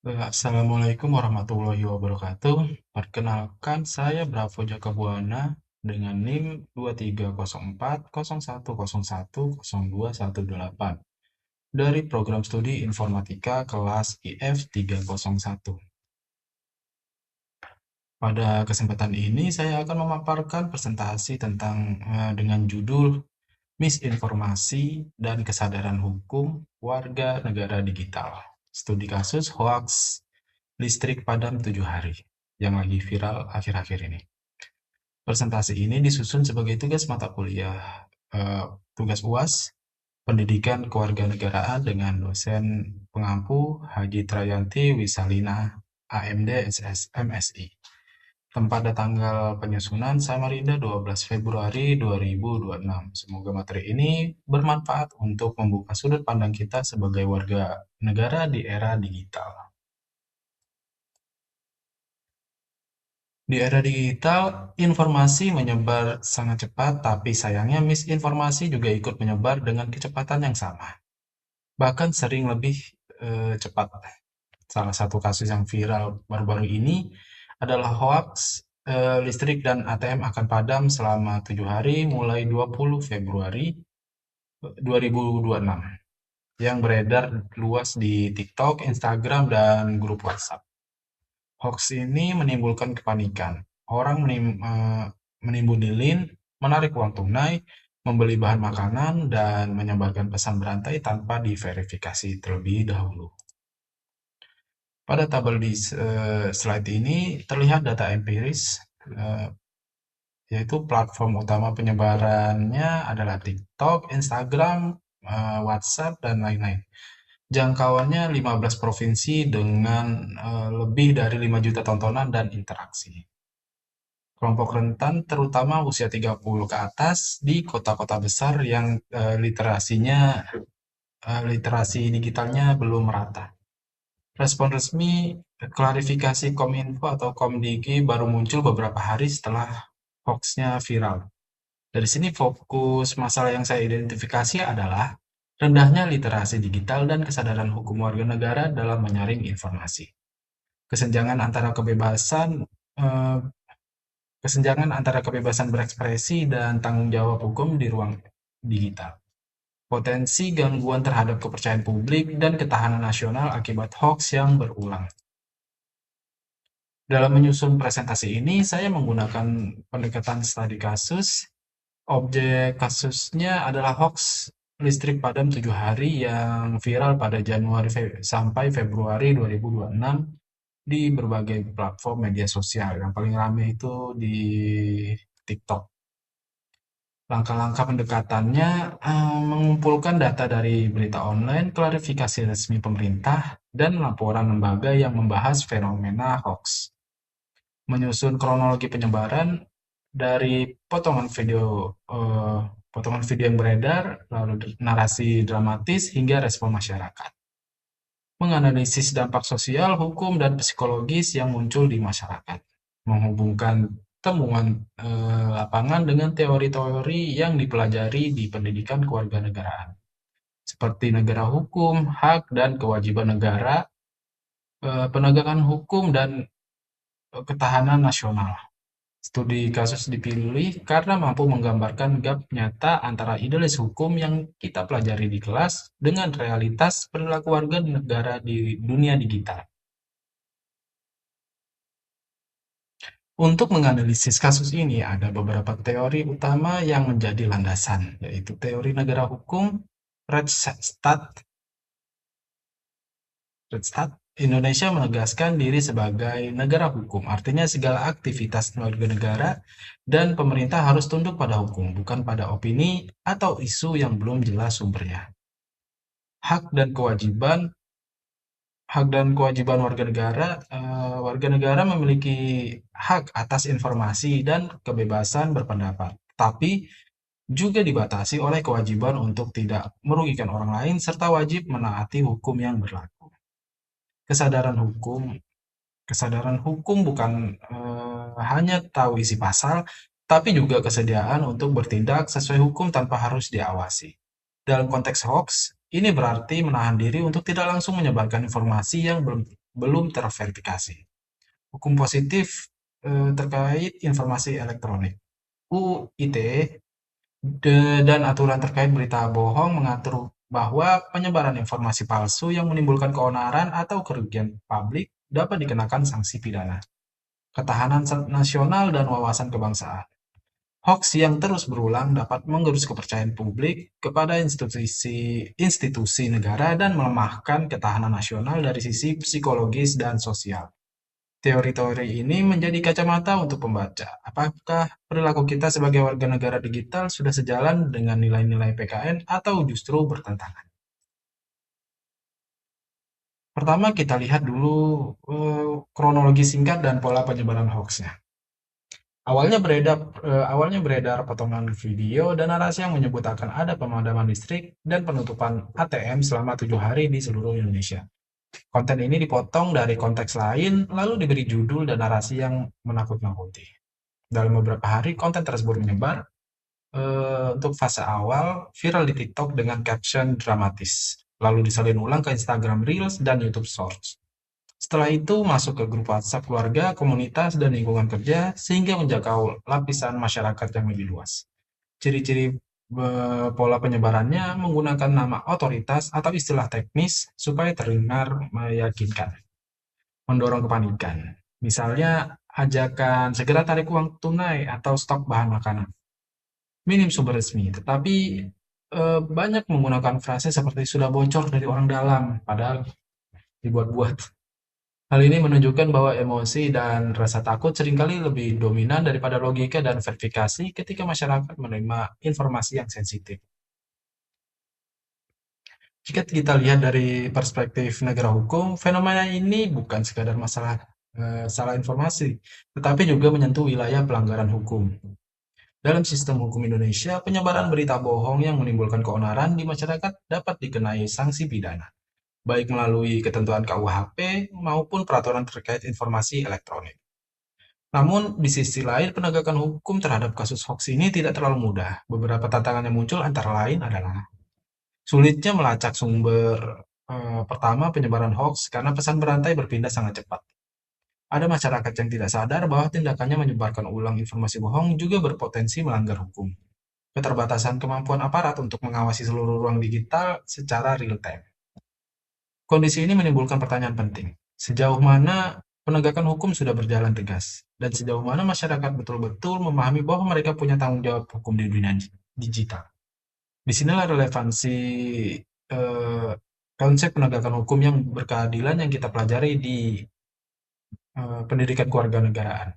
Assalamualaikum warahmatullahi wabarakatuh. Perkenalkan, saya Bravo Jaka Buana dengan NIM 230401010218 dari program studi informatika kelas IF 301. Pada kesempatan ini saya akan memaparkan presentasi tentang dengan judul Misinformasi dan Kesadaran Hukum Warga Negara Digital. Studi kasus hoax listrik padam 7 hari yang lagi viral akhir-akhir ini. Presentasi ini disusun sebagai tugas mata kuliah tugas UAS Pendidikan Kewarganegaraan dengan dosen pengampu Haji Trayanti Wisalina, AMD SS MSI. Tempat dan tanggal penyusunan Samarinda 12 Februari 2026. Semoga materi ini bermanfaat untuk membuka sudut pandang kita sebagai warga negara di era digital. Di era digital, informasi menyebar sangat cepat, tapi sayangnya misinformasi juga ikut menyebar dengan kecepatan yang sama. Bahkan sering lebih cepat. Salah satu kasus yang viral baru-baru ini adalah hoaks listrik dan ATM akan padam selama 7 hari mulai 20 Februari 2026 yang beredar luas di TikTok, Instagram, dan grup WhatsApp. Hoax ini menimbulkan kepanikan. Orang menimbun lilin, menarik uang tunai, membeli bahan makanan, dan menyebarkan pesan berantai tanpa diverifikasi terlebih dahulu. Pada tabel di slide ini terlihat data empiris, yaitu platform utama penyebarannya adalah TikTok, Instagram, WhatsApp, dan lain-lain. Jangkauannya 15 provinsi dengan lebih dari 5 juta tontonan dan interaksi. Kelompok rentan terutama usia 30 ke atas di kota-kota besar yang literasi digitalnya belum merata. Respon resmi klarifikasi Kominfo atau Komdigi baru muncul beberapa hari setelah hoaxnya viral. Dari sini fokus masalah yang saya identifikasi adalah rendahnya literasi digital dan kesadaran hukum warga negara dalam menyaring informasi. Kesenjangan antara kebebasan berekspresi dan tanggung jawab hukum di ruang digital. Potensi gangguan terhadap kepercayaan publik dan ketahanan nasional akibat hoax yang berulang. Dalam menyusun presentasi ini, saya menggunakan pendekatan studi kasus. Objek kasusnya adalah hoax listrik padam 7 hari yang viral pada Januari sampai Februari 2026 di berbagai platform media sosial. Yang paling ramai itu di TikTok. Langkah-langkah pendekatannya mengumpulkan data dari berita online, klarifikasi resmi pemerintah, dan laporan lembaga yang membahas fenomena hoax. Menyusun kronologi penyebaran dari potongan video yang beredar, lalu narasi dramatis hingga respon masyarakat. Menganalisis dampak sosial, hukum, dan psikologis yang muncul di masyarakat. Menghubungkan temuan lapangan dengan teori-teori yang dipelajari di pendidikan kewarganegaraan. Seperti negara hukum, hak dan kewajiban negara, penegakan hukum, dan ketahanan nasional. Studi kasus dipilih karena mampu menggambarkan gap nyata antara idealis hukum yang kita pelajari di kelas dengan realitas perilaku warga negara di dunia digital. Untuk menganalisis kasus ini, ada beberapa teori utama yang menjadi landasan, yaitu teori negara hukum, Rechtsstaat. Indonesia menegaskan diri sebagai negara hukum, artinya segala aktivitas warga negara dan pemerintah harus tunduk pada hukum, bukan pada opini atau isu yang belum jelas sumbernya. Hak dan kewajiban warga negara memiliki hak atas informasi dan kebebasan berpendapat, tapi juga dibatasi oleh kewajiban untuk tidak merugikan orang lain serta wajib menaati hukum yang berlaku. Kesadaran hukum bukan hanya tahu isi pasal, tapi juga kesediaan untuk bertindak sesuai hukum tanpa harus diawasi. Dalam konteks hoax, ini berarti menahan diri untuk tidak langsung menyebarkan informasi yang belum belum terverifikasi. Hukum positif terkait informasi elektronik. UU ITE dan aturan terkait berita bohong mengatur bahwa penyebaran informasi palsu yang menimbulkan keonaran atau kerugian publik dapat dikenakan sanksi pidana. Ketahanan nasional dan wawasan kebangsaan. Hoaks yang terus berulang dapat menggerus kepercayaan publik kepada institusi negara dan melemahkan ketahanan nasional dari sisi psikologis dan sosial. Teori-teori ini menjadi kacamata untuk pembaca. Apakah perilaku kita sebagai warga negara digital sudah sejalan dengan nilai-nilai PKN atau justru bertentangan? Pertama, kita lihat dulu kronologi singkat dan pola penyebaran hoax-nya. Awalnya beredar potongan video dan narasi yang menyebut akan ada pemadaman listrik dan penutupan ATM selama 7 hari di seluruh Indonesia. Konten ini dipotong dari konteks lain, lalu diberi judul dan narasi yang menakut-nakuti. Dalam beberapa hari, konten tersebut menyebar. Untuk fase awal, viral di TikTok dengan caption dramatis, lalu disalin ulang ke Instagram Reels dan YouTube Shorts. Setelah itu masuk ke grup WhatsApp keluarga, komunitas, dan lingkungan kerja, sehingga menjangkau lapisan masyarakat yang lebih luas. Ciri-ciri pola penyebarannya menggunakan nama otoritas atau istilah teknis supaya terdengar meyakinkan, mendorong kepanikan. Misalnya, ajakan segera tarik uang tunai atau stok bahan makanan. Minim sumber resmi, tetapi banyak menggunakan frase seperti sudah bocor dari orang dalam, padahal dibuat-buat. Hal ini menunjukkan bahwa emosi dan rasa takut seringkali lebih dominan daripada logika dan verifikasi ketika masyarakat menerima informasi yang sensitif. Jika kita lihat dari perspektif negara hukum, fenomena ini bukan sekadar masalah salah informasi, tetapi juga menyentuh wilayah pelanggaran hukum. Dalam sistem hukum Indonesia, penyebaran berita bohong yang menimbulkan keonaran di masyarakat dapat dikenai sanksi pidana, baik melalui ketentuan KUHP maupun peraturan terkait informasi elektronik. Namun, di sisi lain, penegakan hukum terhadap kasus hoax ini tidak terlalu mudah. Beberapa tantangan yang muncul antara lain adalah sulitnya melacak sumber pertama penyebaran hoax karena pesan berantai berpindah sangat cepat. Ada masyarakat yang tidak sadar bahwa tindakannya menyebarkan ulang informasi bohong juga berpotensi melanggar hukum. Keterbatasan kemampuan aparat untuk mengawasi seluruh ruang digital secara real time. Kondisi ini menimbulkan pertanyaan penting. Sejauh mana penegakan hukum sudah berjalan tegas? Dan sejauh mana masyarakat betul-betul memahami bahwa mereka punya tanggung jawab hukum di dunia digital? Disinilah relevansi eh, konsep penegakan hukum yang berkeadilan yang kita pelajari di pendidikan kewarganegaraan.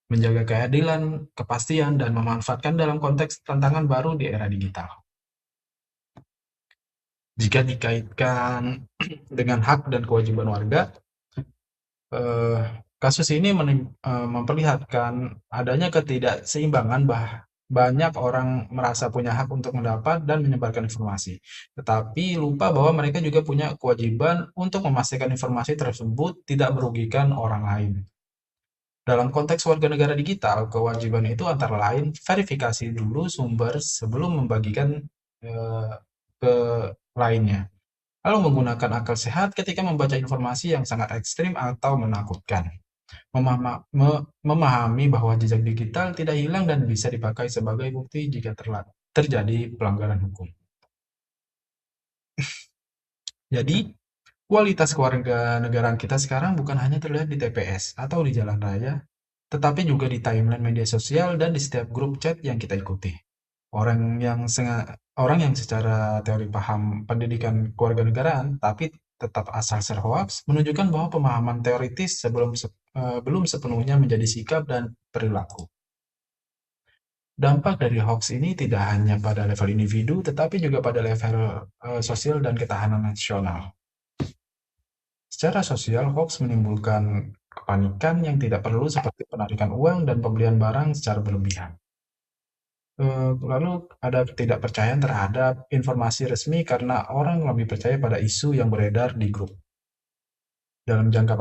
Menjaga keadilan, kepastian, dan memanfaatkan dalam konteks tantangan baru di era digital. Jika dikaitkan dengan hak dan kewajiban warga, kasus ini memperlihatkan adanya ketidakseimbangan banyak orang merasa punya hak untuk mendapat dan menyebarkan informasi, tetapi lupa bahwa mereka juga punya kewajiban untuk memastikan informasi tersebut tidak merugikan orang lain. Dalam konteks warga negara digital, kewajiban itu antara lain verifikasi dulu sumber sebelum membagikan ke lainnya. Lalu menggunakan akal sehat ketika membaca informasi yang sangat ekstrim atau menakutkan. Memahami bahwa jejak digital tidak hilang dan bisa dipakai sebagai bukti jika terjadi pelanggaran hukum. Jadi, kualitas kewarganegaraan kita sekarang bukan hanya terlihat di TPS atau di jalan raya, tetapi juga di timeline media sosial dan di setiap grup chat yang kita ikuti. Orang yang secara teori paham pendidikan kewarganegaraan, tapi tetap asal share hoax, menunjukkan bahwa pemahaman teoritis belum sepenuhnya menjadi sikap dan perilaku. Dampak dari hoax ini tidak hanya pada level individu, tetapi juga pada level sosial dan ketahanan nasional. Secara sosial, hoax menimbulkan kepanikan yang tidak perlu seperti penarikan uang dan pembelian barang secara berlebihan. Lalu ada ketidakpercayaan terhadap informasi resmi karena orang lebih percaya pada isu yang beredar di grup. Dalam jangka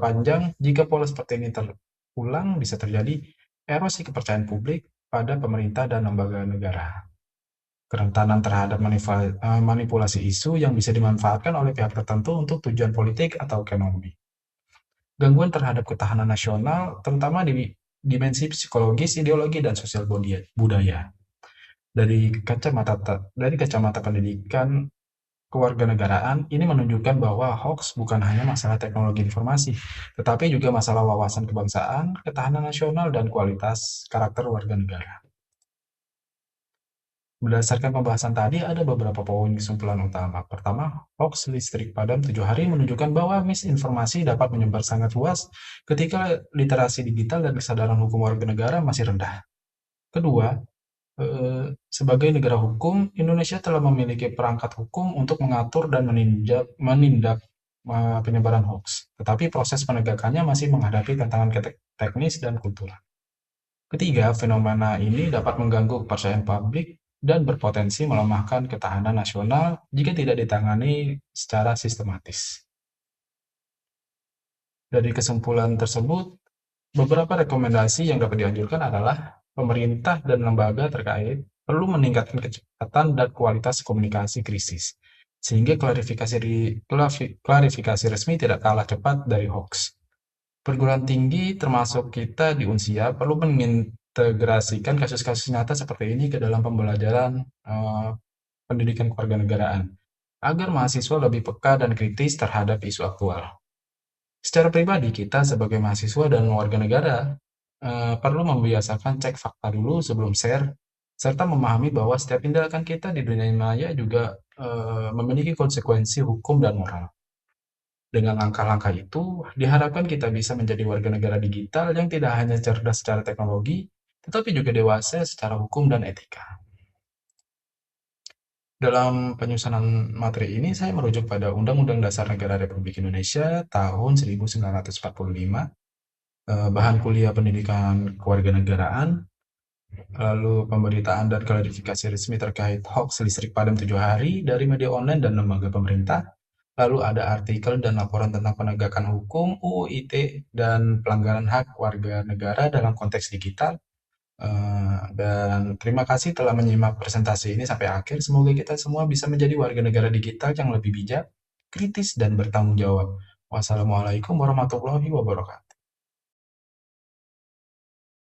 panjang, jika pola seperti ini terulang, bisa terjadi erosi kepercayaan publik pada pemerintah dan lembaga negara. kerentanan terhadap manipulasi isu yang bisa dimanfaatkan oleh pihak tertentu untuk tujuan politik atau ekonomi. Gangguan terhadap ketahanan nasional, terutama di dimensi psikologis, ideologi, dan sosial budaya. Dari kacamata pendidikan kewarganegaraan, ini menunjukkan bahwa hoax bukan hanya masalah teknologi informasi, tetapi juga masalah wawasan kebangsaan, ketahanan nasional, dan kualitas karakter warga negara. Berdasarkan pembahasan tadi, ada beberapa poin kesimpulan utama. Pertama, hoax listrik padam 7 hari menunjukkan bahwa misinformasi dapat menyebar sangat luas ketika literasi digital dan kesadaran hukum warga negara masih rendah. Kedua, sebagai negara hukum, Indonesia telah memiliki perangkat hukum untuk mengatur dan menindak penyebaran hoax. Tetapi proses penegakannya masih menghadapi tantangan teknis dan kultural. Ketiga, fenomena ini dapat mengganggu kepercayaan publik dan berpotensi melemahkan ketahanan nasional jika tidak ditangani secara sistematis. Dari kesimpulan tersebut, beberapa rekomendasi yang dapat dianjurkan adalah pemerintah dan lembaga terkait perlu meningkatkan kecepatan dan kualitas komunikasi krisis, sehingga klarifikasi resmi tidak kalah cepat dari hoax. Perguruan tinggi termasuk kita di Unsia perlu mengintegrasikan kasus-kasus nyata seperti ini ke dalam pembelajaran pendidikan kewarganegaraan agar mahasiswa lebih peka dan kritis terhadap isu aktual. Secara pribadi, kita sebagai mahasiswa dan warga negara perlu membiasakan cek fakta dulu sebelum share, serta memahami bahwa setiap tindakan kita di dunia maya juga memiliki konsekuensi hukum dan moral. Dengan langkah-langkah itu, diharapkan kita bisa menjadi warga negara digital yang tidak hanya cerdas secara teknologi, tetapi juga dewasa secara hukum dan etika. Dalam penyusunan materi ini, saya merujuk pada Undang-Undang Dasar Negara Republik Indonesia tahun 1945, bahan kuliah pendidikan kewarganegaraan, lalu pemberitaan dan klarifikasi resmi terkait hoax listrik padam 7 hari dari media online dan lembaga pemerintah, lalu ada artikel dan laporan tentang penegakan hukum, UU ITE, dan pelanggaran hak warga negara dalam konteks digital. Dan terima kasih telah menyimak presentasi ini sampai akhir. Semoga kita semua bisa menjadi warga negara digital yang lebih bijak, kritis, dan bertanggung jawab. Wassalamualaikum warahmatullahi wabarakatuh.